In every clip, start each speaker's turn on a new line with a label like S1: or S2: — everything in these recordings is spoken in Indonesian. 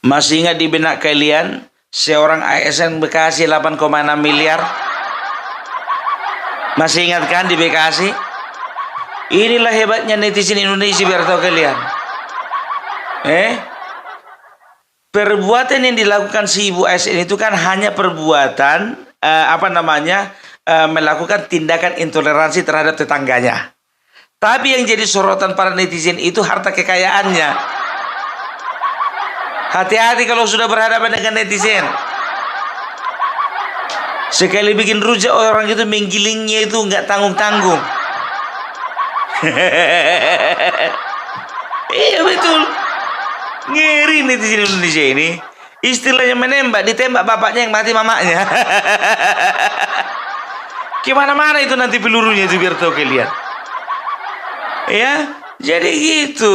S1: Masih ingat di benak kalian seorang ASN Bekasi 8,6 miliar? Masih ingat kan di Bekasi? Inilah hebatnya netizen Indonesia, biar tahu kalian. Perbuatan yang dilakukan si ibu ASN itu kan hanya perbuatan melakukan tindakan intoleransi terhadap tetangganya. Tapi yang jadi sorotan para netizen itu harta kekayaannya. Hati-hati kalau sudah berhadapan dengan netizen. Sekali bikin rujak orang itu menggilingnya itu nggak tanggung-tanggung. Iya betul. Ngeri netizen Indonesia ini. Istilahnya menembak, ditembak bapaknya yang mati mamanya. Gimana-mana itu nanti pelurunya itu, biar tahu kalian. Ya, jadi gitu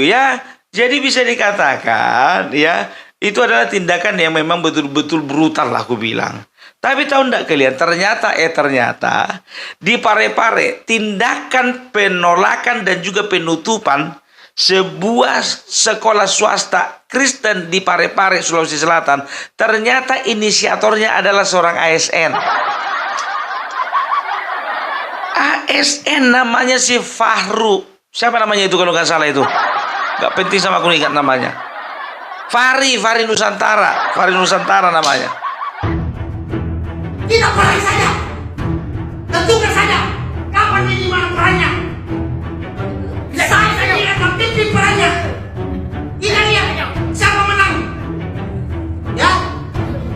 S1: ya. Jadi bisa dikatakan ya, itu adalah tindakan yang memang betul-betul brutal lah aku bilang. Tapi tahu enggak kalian, ternyata di Parepare tindakan penolakan dan juga penutupan sebuah sekolah swasta Kristen di Parepare, Sulawesi Selatan, ternyata inisiatornya adalah seorang ASN. ASN namanya si Fahru. Siapa namanya itu kalau nggak salah itu? Gak penting sama aku ingat namanya. Fahri Nusantara namanya.
S2: Kita perang saja. Tentukan saja kapan ini mana perannya. Saya tidak akan pimpin perannya. Kita lihat siapa menang. Ya,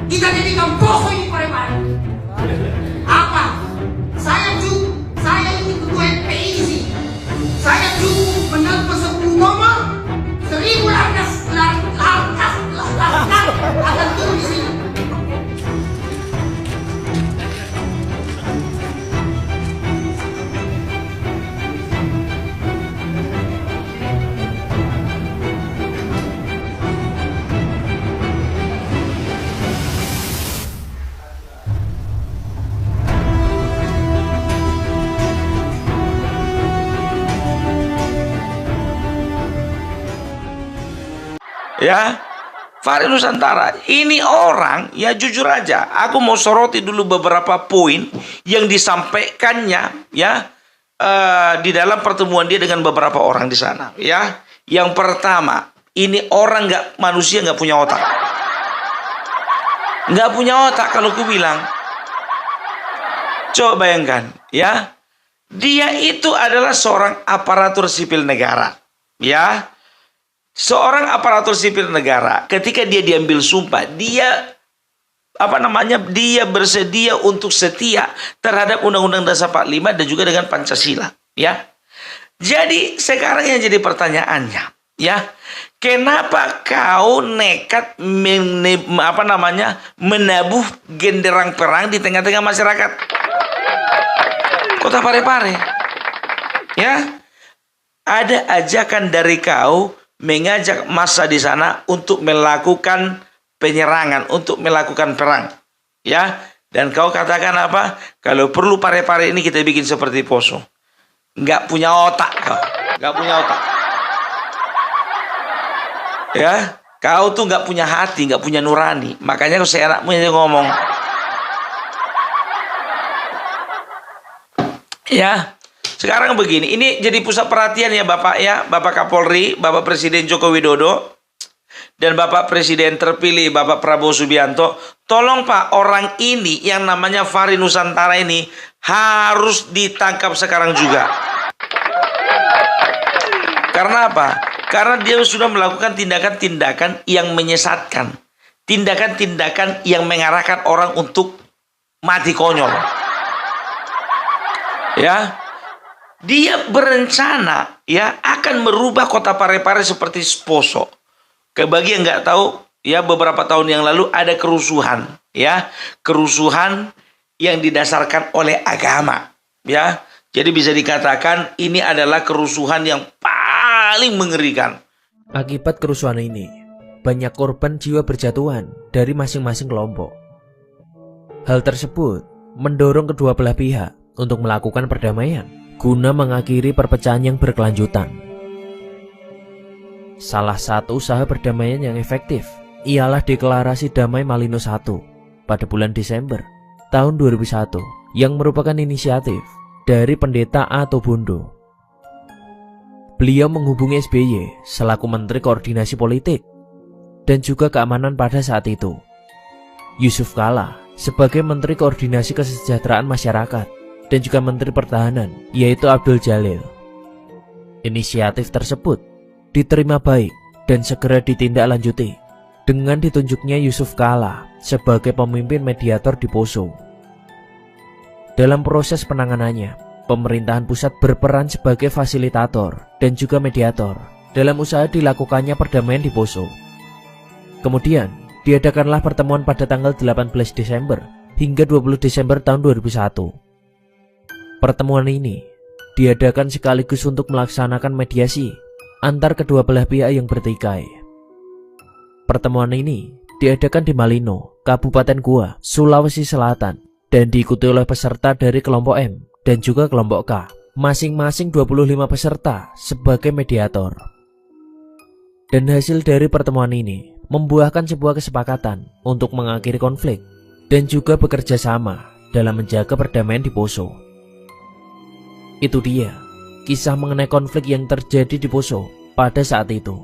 S2: kita jadikan pokok ini Parepare. Apa? Saya ini ketua PIC. Saya cukup mendapat 10 nomor. 1000 lantas akan turun di sini.
S1: Ya, Fahri Nusantara ini orang ya, jujur aja aku mau soroti dulu beberapa poin yang disampaikannya ya di dalam pertemuan dia dengan beberapa orang di sana ya. Yang pertama, ini orang manusia nggak punya otak. Nggak punya otak kalau aku bilang. Coba bayangkan ya, dia itu adalah seorang aparatur sipil negara ya. Seorang aparatur sipil negara, ketika dia diambil sumpah, dia bersedia untuk setia terhadap Undang-Undang Dasar 45 dan juga dengan Pancasila, ya. Jadi sekarang yang jadi pertanyaannya, ya, kenapa kau nekat menabuh genderang perang di tengah-tengah masyarakat Kota Parepare? Ya, ada ajakan dari kau mengajak massa di sana untuk melakukan penyerangan, untuk melakukan perang, ya. Dan kau katakan apa? Kalau perlu Parepare ini kita bikin seperti Poso. Nggak punya otak kau, nggak punya otak. Ya, kau tuh nggak punya hati, nggak punya nurani. Makanya kau seenakmu aja ngomong. Ya. Sekarang begini, ini jadi pusat perhatian ya Bapak ya, Bapak Kapolri, Bapak Presiden Joko Widodo, dan Bapak Presiden terpilih Bapak Prabowo Subianto. Tolong Pak, orang ini yang namanya Fahri Nusantara ini harus ditangkap sekarang juga. Karena apa? Karena dia sudah melakukan tindakan-tindakan yang menyesatkan. Tindakan-tindakan yang mengarahkan orang untuk mati konyol. Ya. Dia berencana ya akan merubah Kota Parepare seperti Poso. Bagi yang nggak tahu ya, beberapa tahun yang lalu ada kerusuhan ya, kerusuhan yang didasarkan oleh agama ya. Jadi bisa dikatakan ini adalah kerusuhan yang paling mengerikan.
S3: Akibat kerusuhan ini, banyak korban jiwa berjatuhan dari masing-masing kelompok. Hal tersebut mendorong kedua belah pihak untuk melakukan perdamaian guna mengakhiri perpecahan yang berkelanjutan. Salah satu usaha perdamaian yang efektif ialah Deklarasi Damai Malino I pada bulan Desember tahun 2001 yang merupakan inisiatif dari Pendeta Ato Bondo. Beliau menghubungi SBY selaku Menteri Koordinasi Politik dan juga Keamanan pada saat itu, Yusuf Kala sebagai Menteri Koordinasi Kesejahteraan Masyarakat, dan juga Menteri Pertahanan yaitu Abdul Jalil. Inisiatif tersebut diterima baik dan segera ditindaklanjuti dengan ditunjuknya Yusuf Kala sebagai pemimpin mediator di Poso. Dalam proses penanganannya, pemerintahan pusat berperan sebagai fasilitator dan juga mediator dalam usaha dilakukannya perdamaian di Poso. Kemudian, diadakanlah pertemuan pada tanggal 18 Desember hingga 20 Desember tahun 2001. Pertemuan ini diadakan sekaligus untuk melaksanakan mediasi antar kedua belah pihak yang bertikai. Pertemuan ini diadakan di Malino, Kabupaten Goa, Sulawesi Selatan, dan diikuti oleh peserta dari kelompok M dan juga kelompok K, masing-masing 25 peserta sebagai mediator. Dan hasil dari pertemuan ini membuahkan sebuah kesepakatan untuk mengakhiri konflik dan juga bekerja sama dalam menjaga perdamaian di Poso. Itu dia kisah mengenai konflik yang terjadi di Poso pada saat itu.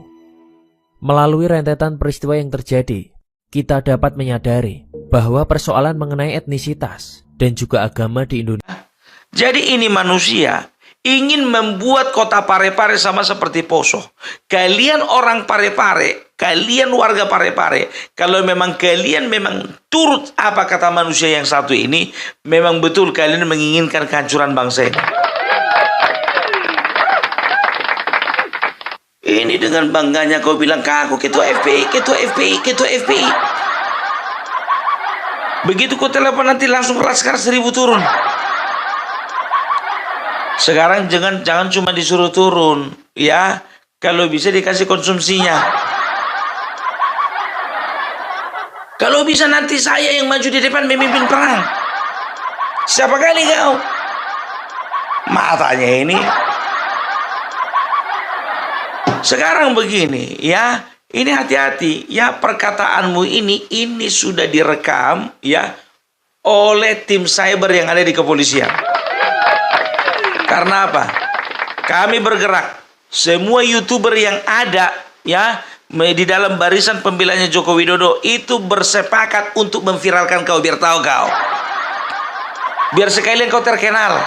S3: Melalui rentetan peristiwa yang terjadi, kita dapat menyadari bahwa persoalan mengenai etnisitas dan juga agama di Indonesia.
S1: Jadi ini manusia ingin membuat kota Parepare sama seperti Poso. Kalian orang Parepare, kalian warga Parepare, kalau memang kalian memang turut apa kata manusia yang satu ini, memang betul kalian menginginkan kehancuran bangsa ini. Ini dengan bangganya kau bilang ke aku, ketua FPI, ketua FPI, ketua FPI. Begitu kau telepon nanti langsung Laskar 1000 turun. Sekarang jangan cuma disuruh turun, ya. Kalau bisa dikasih konsumsinya. Kalau bisa nanti saya yang maju di depan memimpin perang. Siapa kali kau? Matanya ini. Sekarang begini, ya. Ini hati-hati, ya, perkataanmu ini sudah direkam, ya, oleh tim cyber yang ada di kepolisian. Karena apa? Kami bergerak, semua YouTuber yang ada, ya, di dalam barisan pembelanya Joko Widodo itu bersepakat untuk memviralkan kau, biar tahu kau. Biar sekalian kau terkenal.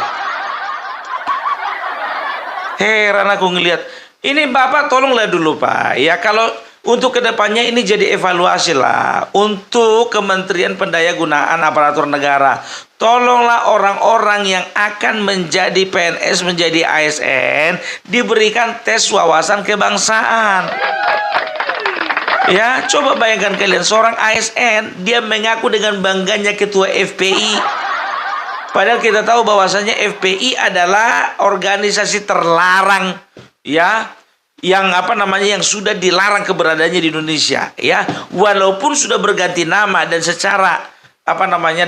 S1: Heran aku ngelihat. Ini Bapak tolonglah dulu Pak, ya, kalau untuk kedepannya ini jadi evaluasi lah untuk Kementerian Pendayagunaan Aparatur Negara. Tolonglah orang-orang yang akan menjadi PNS, menjadi ASN, diberikan tes wawasan kebangsaan. Ya, coba bayangkan kalian, seorang ASN, dia mengaku dengan bangganya ketua FPI. Padahal kita tahu bahwasanya FPI adalah organisasi terlarang, ya, yang yang sudah dilarang keberadaannya di Indonesia, ya, walaupun sudah berganti nama dan secara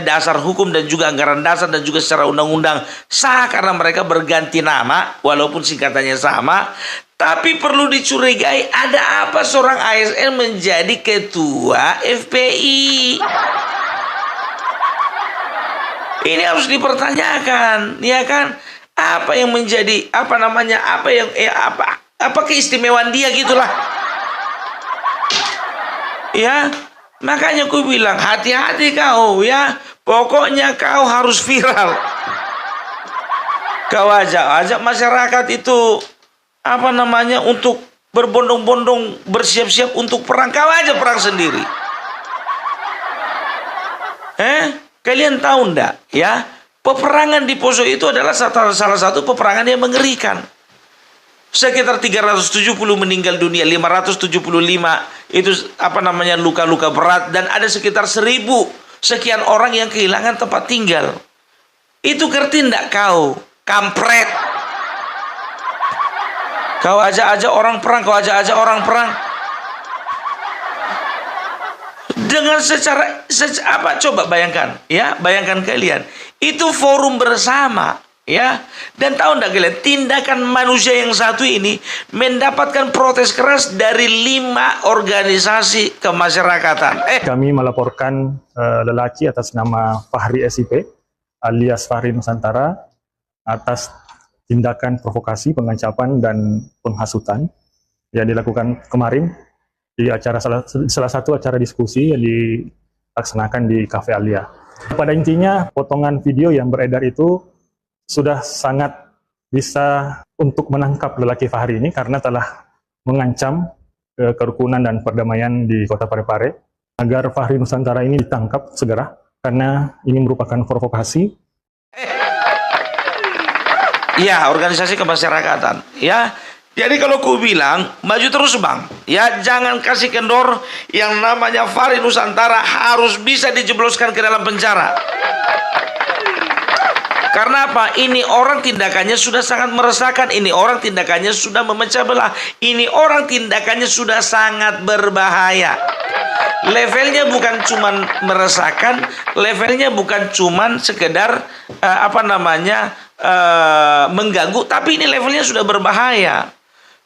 S1: dasar hukum dan juga anggaran dasar dan juga secara undang-undang sah karena mereka berganti nama walaupun singkatannya sama, tapi perlu dicurigai ada apa seorang ASN menjadi ketua FPI. Ini harus dipertanyakan, ya kan? Apa yang menjadi apa keistimewaan dia gitulah. Ya, makanya aku bilang hati-hati kau, ya. Pokoknya kau harus viral. Kau ajak masyarakat itu untuk berbondong-bondong bersiap-siap untuk perang. Kau aja perang sendiri. Kalian tahu ndak, ya? Peperangan di Poso itu adalah salah satu peperangan yang mengerikan. Sekitar 370 meninggal dunia, 575 itu luka-luka berat, dan ada sekitar 1000 sekian orang yang kehilangan tempat tinggal. Itu ngerti ndak kau, kampret? Kau ajak-ajak orang perang, dengan coba bayangkan, ya, bayangkan kalian, itu forum bersama, ya. Dan tahu enggak kalian, tindakan manusia yang satu ini mendapatkan protes keras dari 5 organisasi kemasyarakatan.
S4: Kami melaporkan lelaki atas nama Fahri SIP alias Fahri Nusantara atas tindakan provokasi, pengancapan dan penghasutan yang dilakukan kemarin di acara salah satu acara diskusi yang dilaksanakan di Cafe Alia. Pada intinya, potongan video yang beredar itu sudah sangat bisa untuk menangkap lelaki Fahri ini karena telah mengancam kerukunan dan perdamaian di Kota Parepare agar Fahri Nusantara ini ditangkap segera karena ini merupakan provokasi.
S1: Ya, organisasi kemasyarakatan. Ya, jadi kalau ku bilang maju terus bang. Ya, jangan kasih kendor yang namanya Fahri Nusantara harus bisa dijebloskan ke dalam penjara. Karena apa? Ini orang tindakannya sudah sangat meresahkan. Ini orang tindakannya sudah memecah belah. Ini orang tindakannya sudah sangat berbahaya. Levelnya bukan cuman meresahkan, levelnya bukan cuman sekedar mengganggu, tapi ini levelnya sudah berbahaya.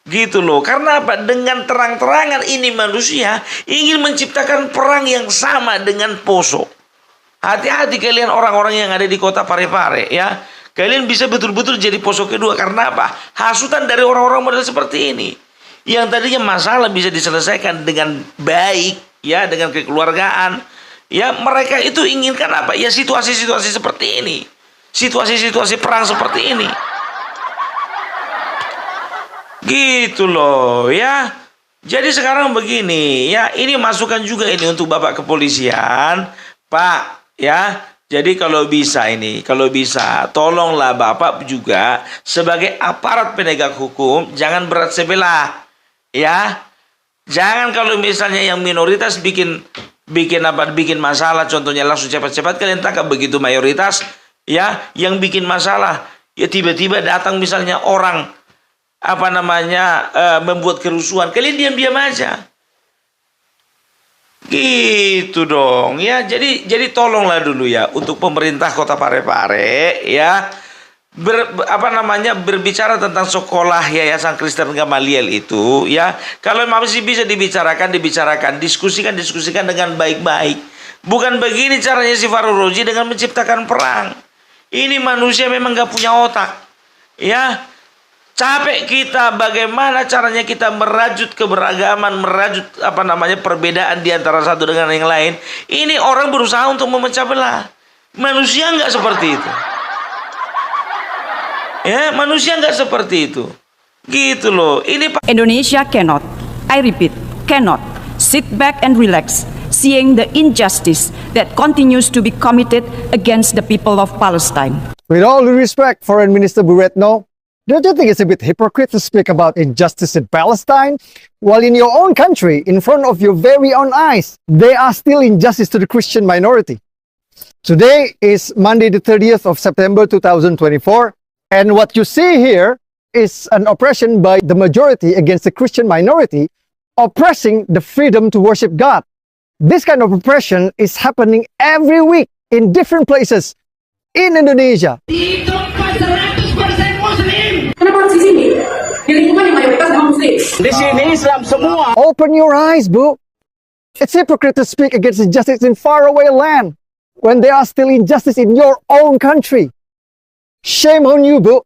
S1: Gitu loh. Karena apa? Dengan terang-terangan ini manusia ingin menciptakan perang yang sama dengan Poso. Hati-hati kalian orang-orang yang ada di Kota Parepare ya. Kalian bisa betul-betul jadi Poso kedua. Karena apa? Hasutan dari orang-orang model seperti ini. Yang tadinya masalah bisa diselesaikan dengan baik ya, dengan kekeluargaan. Ya, mereka itu inginkan apa? Ya situasi-situasi seperti ini. Situasi-situasi perang seperti ini. Gitu loh ya. Jadi sekarang begini ya, ini masukan juga ini untuk Bapak kepolisian, Pak. Ya, jadi kalau bisa tolonglah Bapak juga sebagai aparat penegak hukum jangan berat sebelah, ya. Jangan kalau misalnya yang minoritas bikin masalah, contohnya langsung cepat-cepat kalian tangkap. Begitu mayoritas, ya, yang bikin masalah, ya tiba-tiba datang misalnya orang membuat kerusuhan, kalian diam-diam aja. Gitu dong ya. Jadi tolonglah dulu ya untuk pemerintah Kota Parepare ya berbicara tentang sekolah Yayasan Kristen Gamaliel itu ya. Kalau masih bisa dibicarakan, diskusikan dengan baik-baik. Bukan begini caranya si Fahrul Rozi dengan menciptakan perang. Ini manusia memang gak punya otak ya. Capek kita bagaimana caranya kita merajut keberagaman, merajut perbedaan di antara satu dengan yang lain. Ini orang berusaha untuk memecah belah. Manusia nggak seperti itu. Ya, manusia nggak seperti itu. Gitu loh.
S5: Indonesia cannot, I repeat, cannot sit back and relax seeing the injustice that continues to be committed against the people of Palestine.
S6: With all due respect, Foreign Minister Bu Retno, don't you think it's a bit hypocrite to speak about injustice in Palestine, while in your own country, in front of your very own eyes, there are still injustice to the Christian minority? Today is Monday the 30th of September 2024, and what you see here is an oppression by the majority against the Christian minority, oppressing the freedom to worship God. This kind of oppression is happening every week in different places in Indonesia.
S2: Dito pa 100% Muslim!
S7: Kenapa harus di sini? Di lingkungan yang mayoritas non-Muslim.
S2: Di sini Islam semua.
S6: Open your eyes, Bu. It's hypocrite to speak against injustice in faraway land when there are still injustice in your own country. Shame on you, Bu.